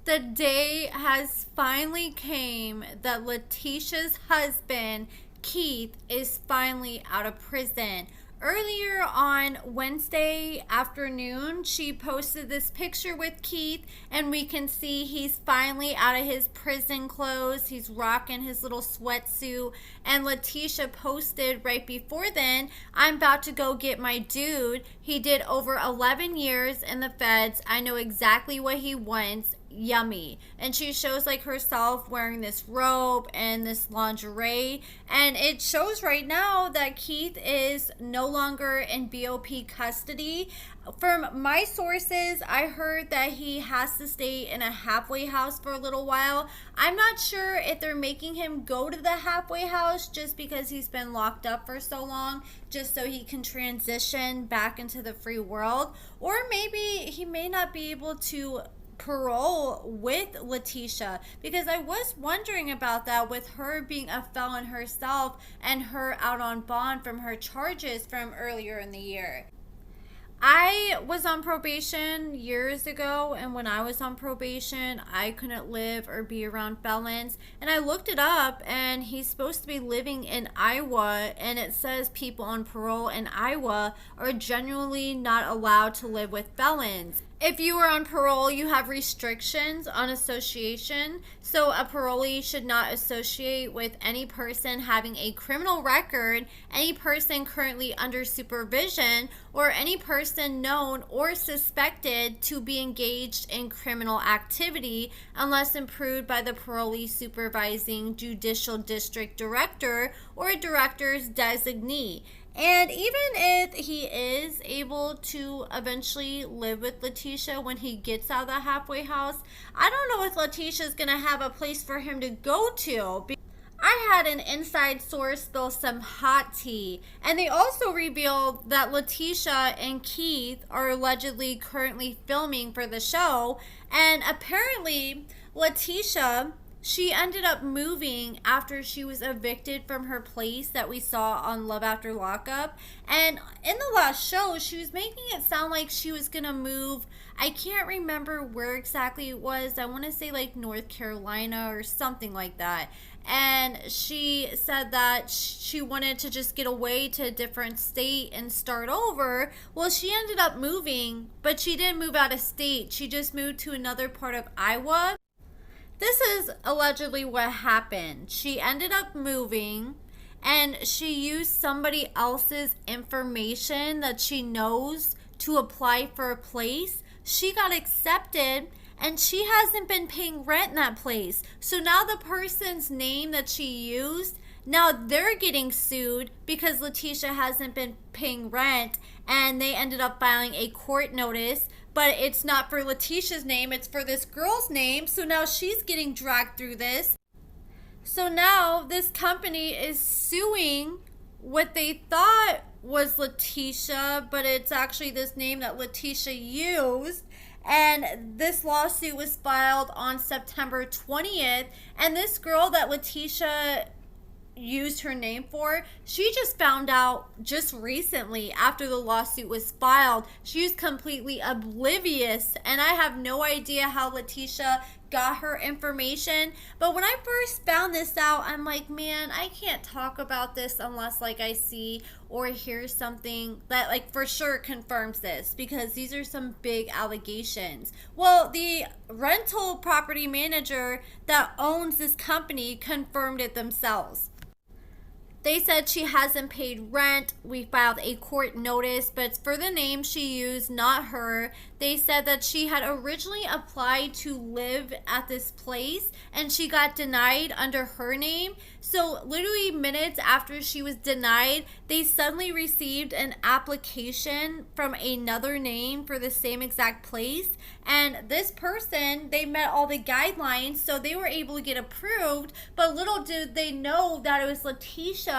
The day has finally came that Latisha's husband, Keith, is finally out of prison. Earlier on Wednesday afternoon, she posted this picture with Keith, and we can see he's finally out of his prison clothes. He's rocking his little sweatsuit. And Latisha posted right before then, "I'm about to go get my dude. He did over 11 years in the feds. I know exactly what he wants. Yummy." And she shows like herself wearing this robe and this lingerie, and it shows right now that Keith is no longer in BOP custody. From my sources, I heard that he has to stay in a halfway house for a little while. I'm not sure if they're making him go to the halfway house just because he's been locked up for so long, just so he can transition back into the free world, or maybe he may not be able to parole with Latisha, because I was wondering about that with her being a felon herself and her out on bond from her charges from earlier in the year. I was on probation years ago, and when I was on probation, I couldn't live or be around felons. And I looked it up, and he's supposed to be living in Iowa, and it says people on parole in Iowa are generally not allowed to live with felons. If you are on parole, you have restrictions on association. So a parolee should not associate with any person having a criminal record, any person currently under supervision, or any person known or suspected to be engaged in criminal activity unless approved by the parolee supervising judicial district director or director's designee. And even if he is able to eventually live with Latisha when he gets out of the halfway house, I don't know if Latisha's going to have a place for him to go to. I had an inside source spill some hot tea, and they also revealed that Latisha and Keith are allegedly currently filming for the show, and apparently Latisha, she ended up moving after she was evicted from her place that we saw on Love After Lockup. And in the last show, she was making it sound like she was going to move. I can't remember where exactly it was. I want to say like North Carolina or something like that. And she said that she wanted to just get away to a different state and start over. Well, she ended up moving, but she didn't move out of state. She just moved to another part of Iowa. This is allegedly what happened. She ended up moving, and she used somebody else's information that she knows to apply for a place. She got accepted, and she hasn't been paying rent in that place. So now the person's name that she used, now they're getting sued because Latisha hasn't been paying rent, and they ended up filing a court notice. But it's not for Latisha's name, it's for this girl's name. So now she's getting dragged through this. So now this company is suing what they thought was Latisha, but it's actually this name that Latisha used. And this lawsuit was filed on September 20th. And this girl that Latisha used her name for, she just found out just recently after the lawsuit was filed. She was completely oblivious, and I have no idea how Latisha got her information. But when I first found this out, I'm like, man, I can't talk about this unless like I see or hear something that like for sure confirms this, because these are some big allegations. Well, the rental property manager that owns this company confirmed it themselves. They said she hasn't paid rent. We filed a court notice, but it's for the name she used, not her. They said that she had originally applied to live at this place, and she got denied under her name. So literally minutes after she was denied, they suddenly received an application from another name for the same exact place. And this person, they met all the guidelines, so they were able to get approved. But little did they know that it was Latisha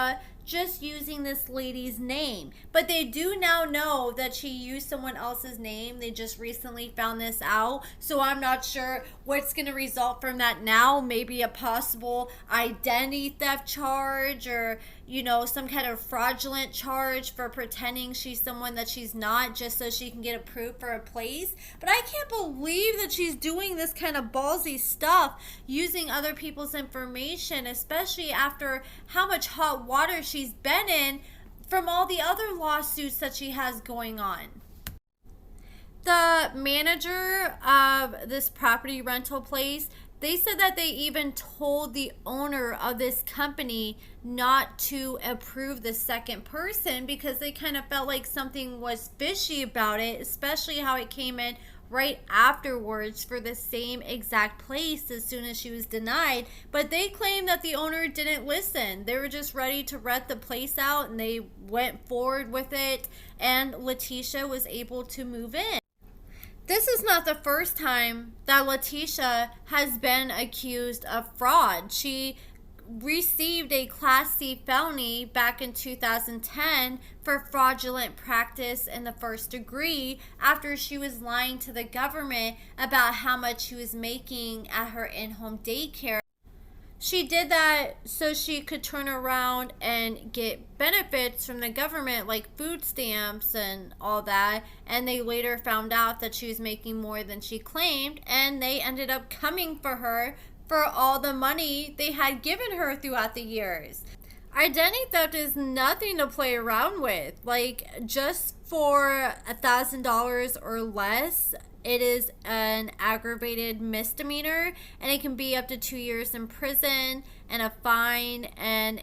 just using this lady's name. But they do now know that she used someone else's name. They just recently found this out. So I'm not sure what's going to result from that now. Maybe a possible identity theft charge, or, you know, some kind of fraudulent charge for pretending she's someone that she's not, just so she can get approved for a place. But I can't believe that she's doing this kind of ballsy stuff, using other people's information, especially after how much hot water she's been in from all the other lawsuits that she has going on. The manager of this property rental place, they said that they even told the owner of this company not to approve the second person because they kind of felt like something was fishy about it, especially how it came in right afterwards for the same exact place as soon as she was denied. But they claim that the owner didn't listen. They were just ready to rent the place out, and they went forward with it, and Latisha was able to move in. This is not the first time that Latisha has been accused of fraud. She received a Class C felony back in 2010 for fraudulent practice in the first degree after she was lying to the government about how much she was making at her in-home daycare. She did that so she could turn around and get benefits from the government, like food stamps and all that. And they later found out that she was making more than she claimed, and they ended up coming for her for all the money they had given her throughout the years. Identity theft is nothing to play around with. Like, just for $1,000 or less, it is an aggravated misdemeanor, and it can be up to 2 years in prison and a fine. And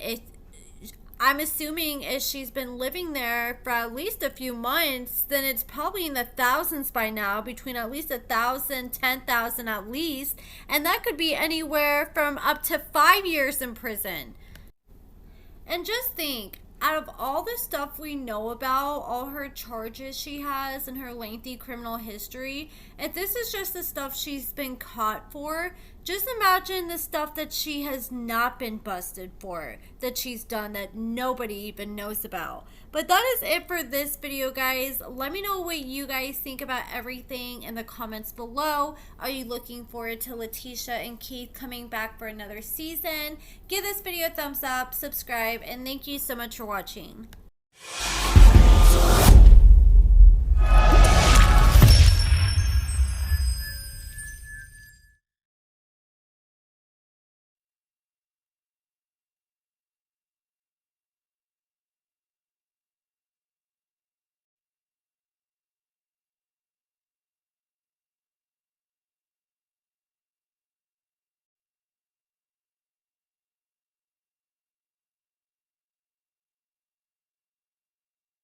I'm assuming if she's been living there for at least a few months, then it's probably in the thousands by now, between at least 1,000, 10,000 at least. And that could be anywhere from up to 5 years in prison. And just think, out of all the stuff we know about, all her charges she has and her lengthy criminal history, if this is just the stuff she's been caught for, just imagine the stuff that she has not been busted for, that she's done that nobody even knows about. But that is it for this video, guys. Let me know what you guys think about everything in the comments below. Are you looking forward to Latisha and Keith coming back for another season? Give this video a thumbs up, subscribe, and thank you so much for watching.